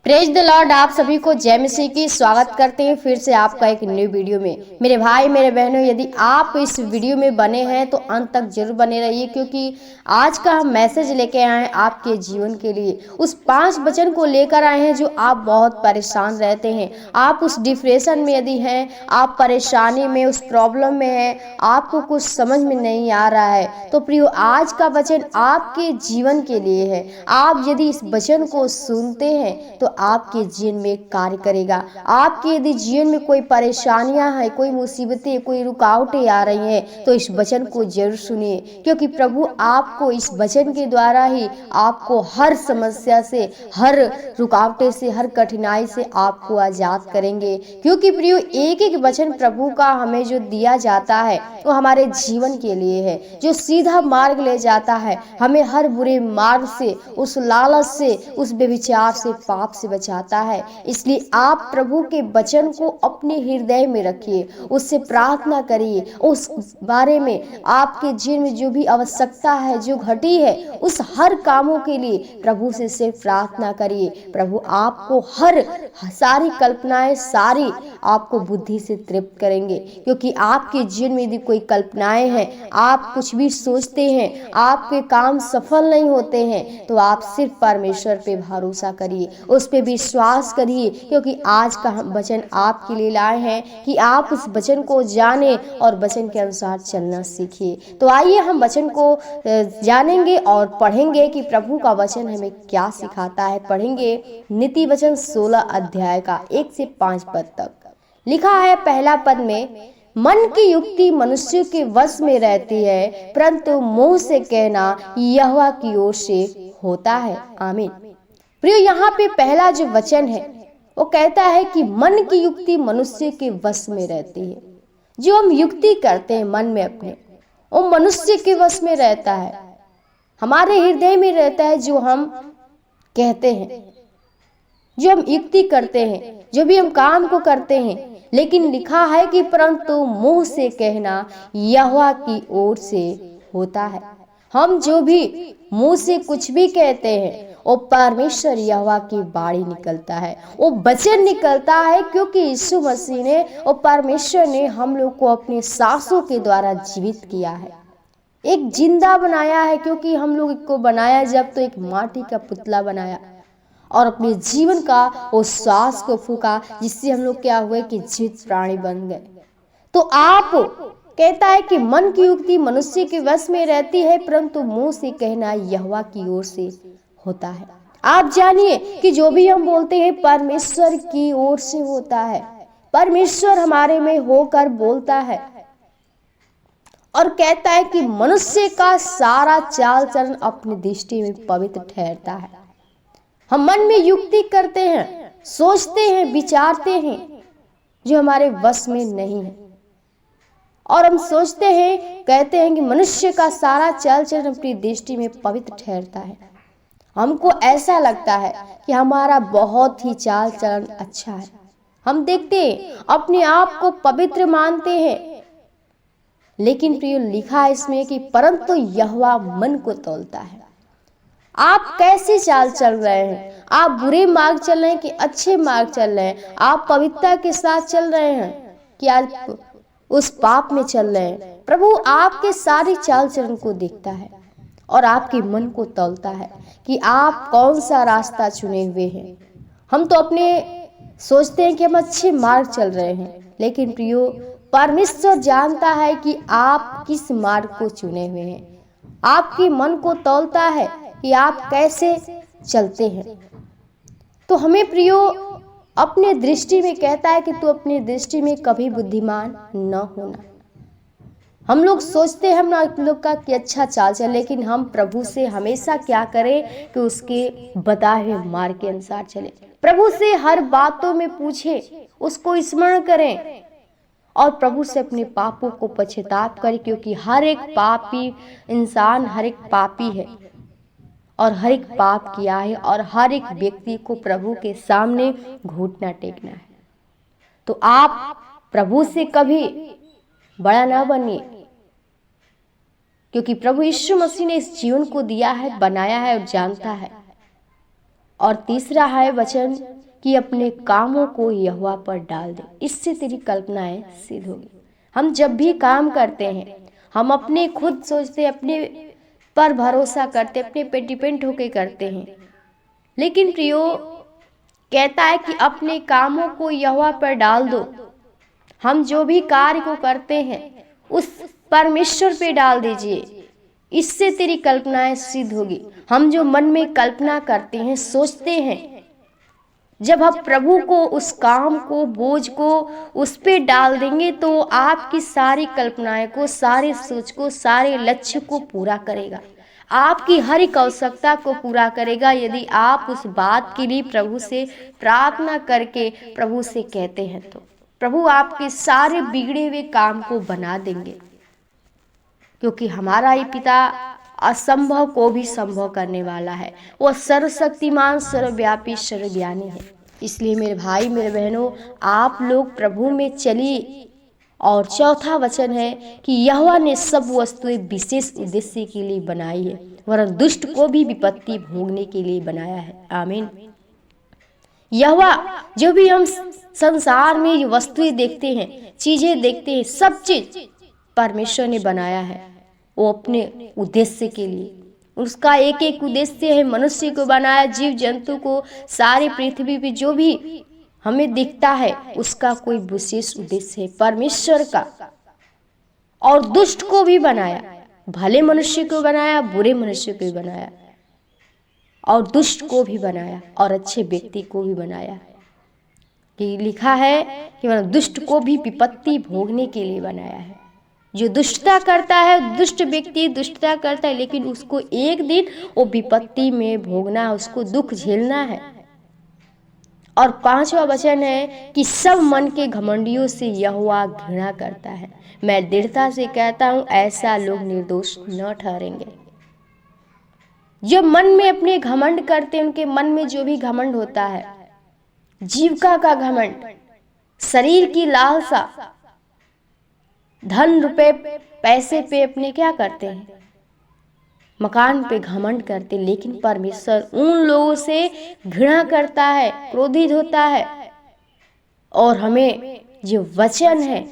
Praise the Lord. आप सभी को जय मसीह की स्वागत करते हैं फिर से आपका एक न्यू वीडियो में। मेरे भाई मेरे बहनों, यदि आप इस वीडियो में बने हैं तो अंत तक जरूर बने रहिए, क्योंकि आज का हम मैसेज लेके आए हैं आपके जीवन के लिए। उस 5 वचन को लेकर आए हैं जो आप बहुत परेशान रहते हैं। आप उस डिप्रेशन में यदि हैं, आप परेशानी में, उस प्रॉब्लम में हैं, आपको कुछ समझ में नहीं आ रहा है, तो प्रियो आज का वचन आपके जीवन के लिए है। आप यदि इस वचन को सुनते हैं तो आपके जीवन में कार्य करेगा। आपके यदि जीवन में कोई परेशानियां हैं, कोई मुसीबतें, कोई रुकावटें आ रही हैं, तो इस वचन को जरूर सुनिए, क्योंकि प्रभु आपको इस वचन के द्वारा ही आपको हर समस्या से, हर रुकावटें से, हर कठिनाई से आपको आजाद करेंगे। क्योंकि प्रियो एक एक वचन प्रभु का हमें जो दिया जाता है वो हमारे जीवन के लिए है, जो सीधा मार्ग ले जाता है, हमें हर बुरे मार्ग से, उस लालच से, उस व्यभिचार से, पाप से बचाता है। इसलिए आप प्रभु के वचन को अपने हृदय में रखिए, उससे प्रार्थना करिए, उस बारे में आपके जीवन में जो भी आवश्यकता है, जो घटी है, उस हर कामों के लिए प्रभु से सिर्फ प्रार्थना करिए। प्रभु आपको हर सारी कल्पनाएं, सारी आपको बुद्धि से तृप्त करेंगे। क्योंकि आपके जीवन में यदि कोई कल्पनाएं हैं, आप कुछ भी सोचते हैं, आपके काम सफल नहीं होते हैं, तो आप सिर्फ परमेश्वर पे भरोसा करिए, उस पे विश्वास करिए। क्योंकि आज का हम वचन आपके लिए लाए हैं कि आप उस वचन को जाने और वचन के अनुसार चलना सीखिए। तो आइए हम वचन को जानेंगे और पढ़ेंगे कि प्रभु का वचन हमें क्या सिखाता है। पढ़ेंगे नीति वचन 16 अध्याय का 1 से 5 पद तक। लिखा है पहला पद में, मन की युक्ति मनुष्य के वश में रहती है, परंतु मुंह से कहना यहोवा की ओर से होता है। आमीन। प्रियो, यहाँ पे पहला जो वचन है वो कहता है कि मन की युक्ति मनुष्य के वश में रहती है। जो हम युक्ति करते हैं मन में अपने, वो मनुष्य के वश में रहता है, हमारे हृदय में रहता है। जो हम कहते हैं, जो हम युक्ति करते हैं, जो भी हम काम को करते हैं, लेकिन लिखा है कि परंतु मुंह से कहना यहोवा की ओर से होता है। हम जो भी मुंह से कुछ भी कहते हैं, वो परमेश्वर यहोवा की बाणी निकलता है, वो वचन निकलता है। क्योंकि यीशु मसीह ने और परमेश्वर ने हम लोग को अपने सांसों के द्वारा जीवित किया है, एक जिंदा बनाया है। क्योंकि हम लोग को बनाया जब, तो एक माटी का पुतला बनाया और अपने जीवन का वो श्वास को फूका, जिससे हम लोग क्या हुए कि जीवित प्राणी बन गए। तो आप कहता है कि मन की युक्ति मनुष्य के वश में रहती है, परंतु मुंह से कहना यहोवा की ओर से होता है। आप जानिए कि जो भी हम बोलते हैं परमेश्वर की ओर से होता है। परमेश्वर हमारे में होकर बोलता है और कहता है कि मनुष्य का सारा चाल चलन अपनी दृष्टि में पवित्र ठहरता है। हम मन में युक्ति करते हैं, सोचते हैं, विचारते हैं, जो हमारे वश में नहीं है। और हम सोचते हैं, कहते हैं कि मनुष्य का सारा चाल चलन अपनी दृष्टि में पवित्र ठहरता है। हमको ऐसा लगता है कि हमारा बहुत ही चाल चलन अच्छा है। हम देखते हैं, अपने आप को पवित्र मानते हैं, लेकिन प्रिय लिखा है इसमें कि परंतु यहोवा मन को तौलता है। आप कैसे चाल चल रहे हैं? आप बुरे मार्ग चल रहे हैं कि अच्छे मार्ग चल रहे हैं? आप पवित्रता के साथ चल रहे हैं कि आप उस पाप में चल रहे हैं? प्रभु आपके सारी चाल चलन को देखता है और आपके मन को तौलता है कि आप कौन सा रास्ता चुने हुए हैं। हम तो अपने सोचते हैं कि हम अच्छे मार्ग चल रहे हैं, लेकिन प्रियो परमेश्वर जानता है कि आप किस मार्ग को चुने हुए हैं। आपके मन को तौलता है कि आप कैसे चलते हैं। तो हमें प्रियो अपने दृष्टि में कहता है कि तू अपनी दृष्टि में कभी बुद्धिमान न होना। हम लोग सोचते हैं हम लोग का कि अच्छा चाल चल, लेकिन हम प्रभु से हमेशा क्या करें कि उसके बताए हुए मार्ग के अनुसार चले। प्रभु से हर बातों में पूछे, उसको स्मरण करें और प्रभु से अपने पापों को पश्चाताप करें। क्योंकि हर एक पापी इंसान, हर एक पापी है और हर एक पाप किया है, और हर एक व्यक्ति को प्रभु के सामने घुटना टेकना है। तो आप प्रभु से कभी बड़ा ना बनिए, क्योंकि प्रभु यीशु मसीह ने इस जीवन को दिया है, बनाया है और जानता है। और तीसरा है वचन कि अपने कामों को यहोवा पर डाल दे, इससे तेरी कल्पनाएं सिद्ध होगी। हम जब भी काम करते हैं, हम अपने खुद सोचते, अपने पर भरोसा करते, अपने पे डिपेंड होके करते हैं, लेकिन प्रियो कहता है कि अपने कामों को यहोवा पर डाल दो। हम जो भी कार्य को करते हैं उस परमेश्वर पे डाल दीजिए, इससे तेरी कल्पनाएं सिद्ध होगी। हम जो मन में कल्पना करते हैं, सोचते हैं, जब हम प्रभु को, उस काम को, बोझ को उस पे डाल देंगे तो आपकी सारी कल्पनाएं को, सारे सोच को, सारे लक्ष्य को पूरा करेगा, आपकी हर एक आवश्यकता को पूरा करेगा, यदि आप उस बात के लिए प्रभु से प्रार्थना करके प्रभु से कहते हैं तो प्रभु आपके सारे बिगड़े हुए काम को बना देंगे, क्योंकि हमारा ही पिता असंभव को भी संभव करने वाला है। वो सर्वशक्तिमान, सर्वव्यापी, सर्वज्ञानी है। इसलिए मेरे भाई, मेरे बहनों, आप लोग प्रभु में चलिए। और चौथा वचन है कि यहोवा ने सब वस्तुएं विशेष उद्देश्य के लिए बनाई है, वरन दुष्ट को भी विपत्ति भोगने के लिए बनाया है। आमीन। यहोवा, जो भी हम संसार में जो वस्तुएं देखते हैं, चीजें देखते हैं, सब चीज परमेश्वर ने बनाया है, वो अपने उद्देश्य के लिए। उसका एक एक उद्देश्य है। मनुष्य को बनाया, जीव जंतु को, सारी पृथ्वी पे जो भी हमें दिखता है उसका कोई विशेष उद्देश्य है परमेश्वर का। और दुष्ट को भी बनाया, भले मनुष्य को बनाया, बुरे मनुष्य को भी बनाया, और दुष्ट को भी बनाया और अच्छे व्यक्ति को भी बनाया। कि लिखा है कि दुष्ट को भी विपत्ति भोगने के लिए बनाया है। जो दुष्टता करता है, दुष्ट व्यक्ति दुष्टता करता है, लेकिन उसको एक दिन वो विपत्ति में भोगना, उसको दुख झेलना है। और पांचवा वचन है कि सब मन के घमंडियों से यहोवा घृणा करता है। मैं दृढ़ता से कहता हूं, ऐसा लोग निर्दोष न ठहरेंगे। जो मन में अपने घमंड करते हैं, उनके मन में जो भी घमंड होता है, जीविका का घमंड, शरीर की लालसा, धन रुपए पैसे पे अपने क्या करते हैं, मकान पे घमंड करते, लेकिन परमेश्वर उन लोगों से घृणा करता है, क्रोधित होता है। और हमें जो वचन है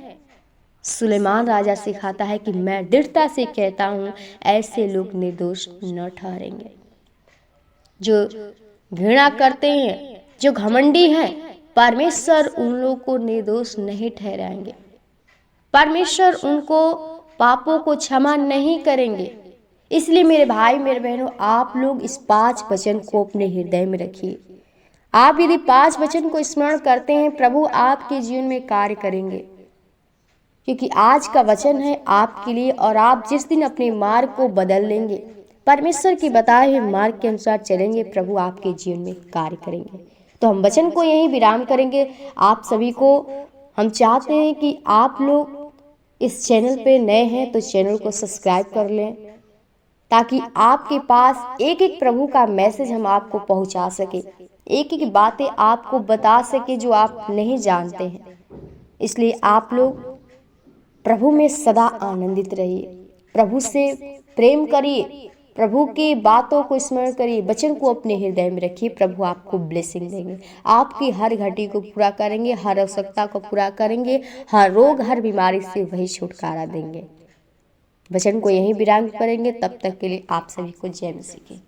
सुलेमान राजा सिखाता है कि मैं दृढ़ता से कहता हूं, ऐसे लोग निर्दोष न ठहरेंगे। जो घृणा करते हैं, जो घमंडी हैं, परमेश्वर उन लोगों को निर्दोष नहीं ठहराएंगे। परमेश्वर उनको पापों को क्षमा नहीं करेंगे। इसलिए मेरे भाई, मेरे बहनों, आप लोग इस 5 वचन को अपने हृदय में रखिए। आप यदि 5 वचन को स्मरण करते हैं, प्रभु आपके जीवन में कार्य करेंगे, क्योंकि आज का वचन है आपके लिए। और आप जिस दिन अपने मार्ग को बदल लेंगे, परमेश्वर के बताए हुए मार्ग के अनुसार चलेंगे, प्रभु आपके जीवन में कार्य करेंगे। तो हम वचन को यहीं विराम करेंगे। आप सभी को हम चाहते हैं कि आप लोग इस चैनल पे नए हैं तो चैनल को सब्सक्राइब कर लें, ताकि आपके पास एक एक प्रभु का मैसेज हम आपको पहुंचा सके, एक एक बातें आपको बता सके जो आप नहीं जानते हैं। इसलिए आप लोग प्रभु में सदा आनंदित रहिए, प्रभु से प्रेम करिए, प्रभु की बातों को स्मरण करिए, वचन को अपने हृदय में रखिए। प्रभु आपको ब्लेसिंग देंगे, आपकी हर घटी को पूरा करेंगे, हर आवश्यकता को पूरा करेंगे, हर रोग, हर बीमारी से वही छुटकारा देंगे। वचन को यहीं विराम करेंगे। तब तक के लिए आप सभी को जय मसीह की।